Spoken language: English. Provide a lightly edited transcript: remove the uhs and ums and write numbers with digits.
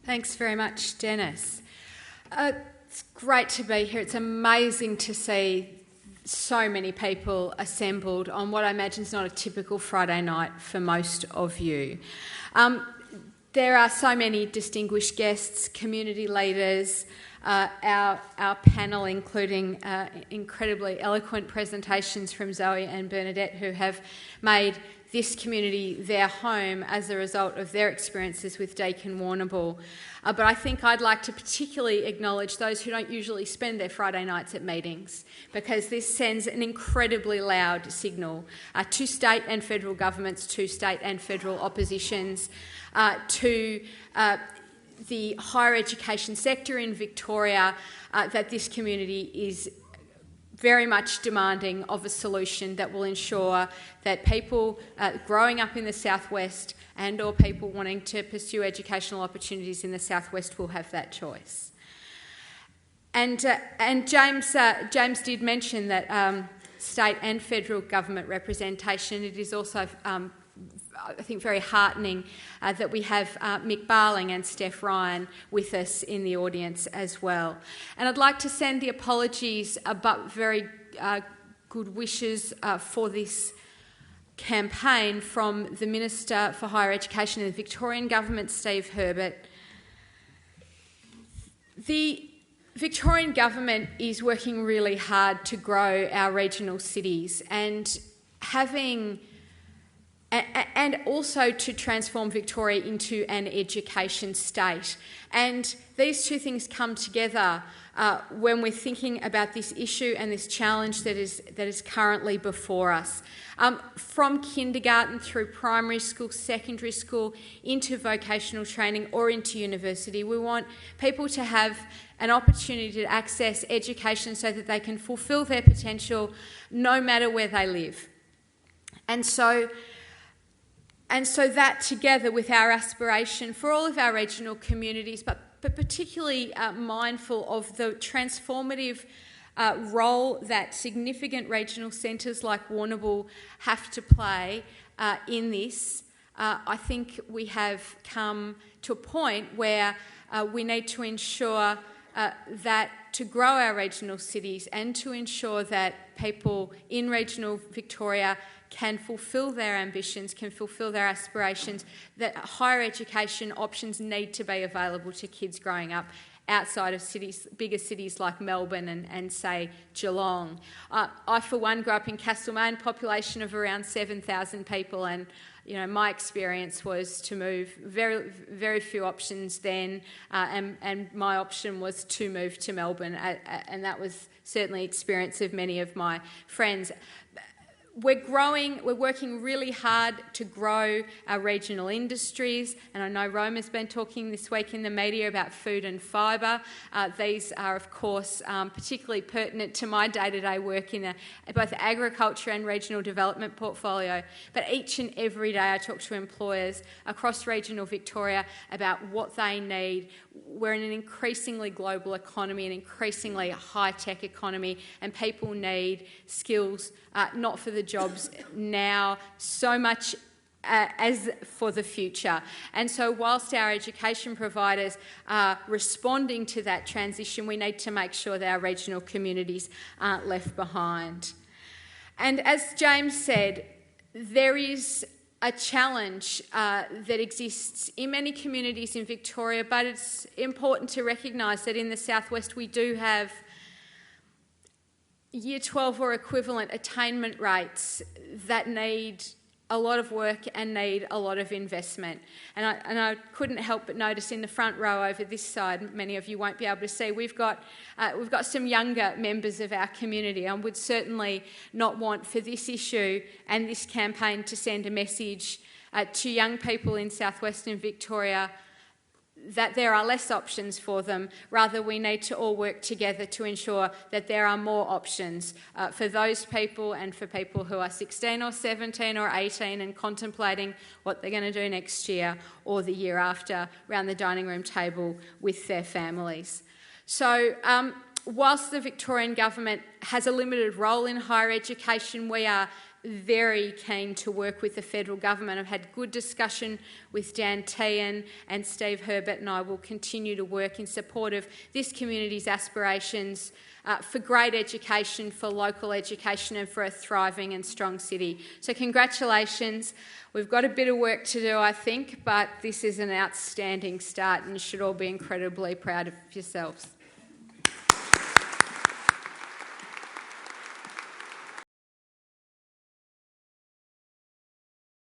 Thanks very much, Dennis. It's great to be here. It's amazing to see so many people assembled on what I imagine is not a typical Friday night for most of you. There are so many distinguished guests, community leaders, our panel, including incredibly eloquent presentations from Zoe and Bernadette, who have made this community their home as a result of their experiences with Deakin Warrnambool. But I think I'd like to particularly acknowledge those who don't usually spend their Friday nights at meetings, because this sends an incredibly loud signal to state and federal governments, to state and federal oppositions, to the higher education sector in Victoria, that this community is very much demanding of a solution that will ensure that people growing up in the southwest and or people wanting to pursue educational opportunities in the southwest will have that choice. And James did mention that state and federal government representation. It is also I think very heartening that we have Mick Barling and Steph Ryan with us in the audience as well. And I'd like to send the apologies but very good wishes for this campaign from the Minister for Higher Education in the Victorian Government, Steve Herbert. The Victorian Government is working really hard to grow our regional cities and also to transform Victoria into an education state. And these two things come together when we're thinking about this issue and this challenge that is currently before us. From kindergarten through primary school, secondary school, into vocational training or into university, we want people to have an opportunity to access education so that they can fulfil their potential no matter where they live. And so that, together with our aspiration for all of our regional communities, but particularly mindful of the transformative role that significant regional centres like Warrnambool have to play in this, I think we have come to a point where we need to ensure that to grow our regional cities and to ensure that people in regional Victoria can fulfil their ambitions, can fulfil their aspirations, that higher education options need to be available to kids growing up outside of cities, bigger cities like Melbourne and say, Geelong. I, for one, grew up in Castlemaine, population of around 7,000 people, and my experience was to move. Very, very few options then, and my option was to move to Melbourne, and that was certainly the experience of many of my friends. We're working really hard to grow our regional industries, and I know Roma's been talking this week in the media about food and fibre. These are, of course, particularly pertinent to my day-to-day work in both agriculture and regional development portfolio. But each and every day I talk to employers across regional Victoria about what they need. We're in an increasingly global economy, an increasingly high-tech economy, and people need skills, not for the jobs now, so much as for the future. And so whilst our education providers are responding to that transition, we need to make sure that our regional communities aren't left behind. And as James said, there is a challenge that exists in many communities in Victoria, but it's important to recognise that in the southwest we do have Year 12 or equivalent attainment rates that need a lot of work and need a lot of investment. And I couldn't help but notice in the front row over this side, many of you won't be able to see, we've got some younger members of our community, and would certainly not want for this issue and this campaign to send a message to young people in southwestern Victoria that there are less options for them. Rather, we need to all work together to ensure that there are more options for those people and for people who are 16 or 17 or 18 and contemplating what they're going to do next year or the year after around the dining room table with their families. So whilst the Victorian Government has a limited role in higher education, we are very keen to work with the federal government. I've had good discussion with Dan Tehan, and Steve Herbert and I will continue to work in support of this community's aspirations for great education, for local education and for a thriving and strong city. So congratulations. We've got a bit of work to do, I think, but this is an outstanding start and you should all be incredibly proud of yourselves.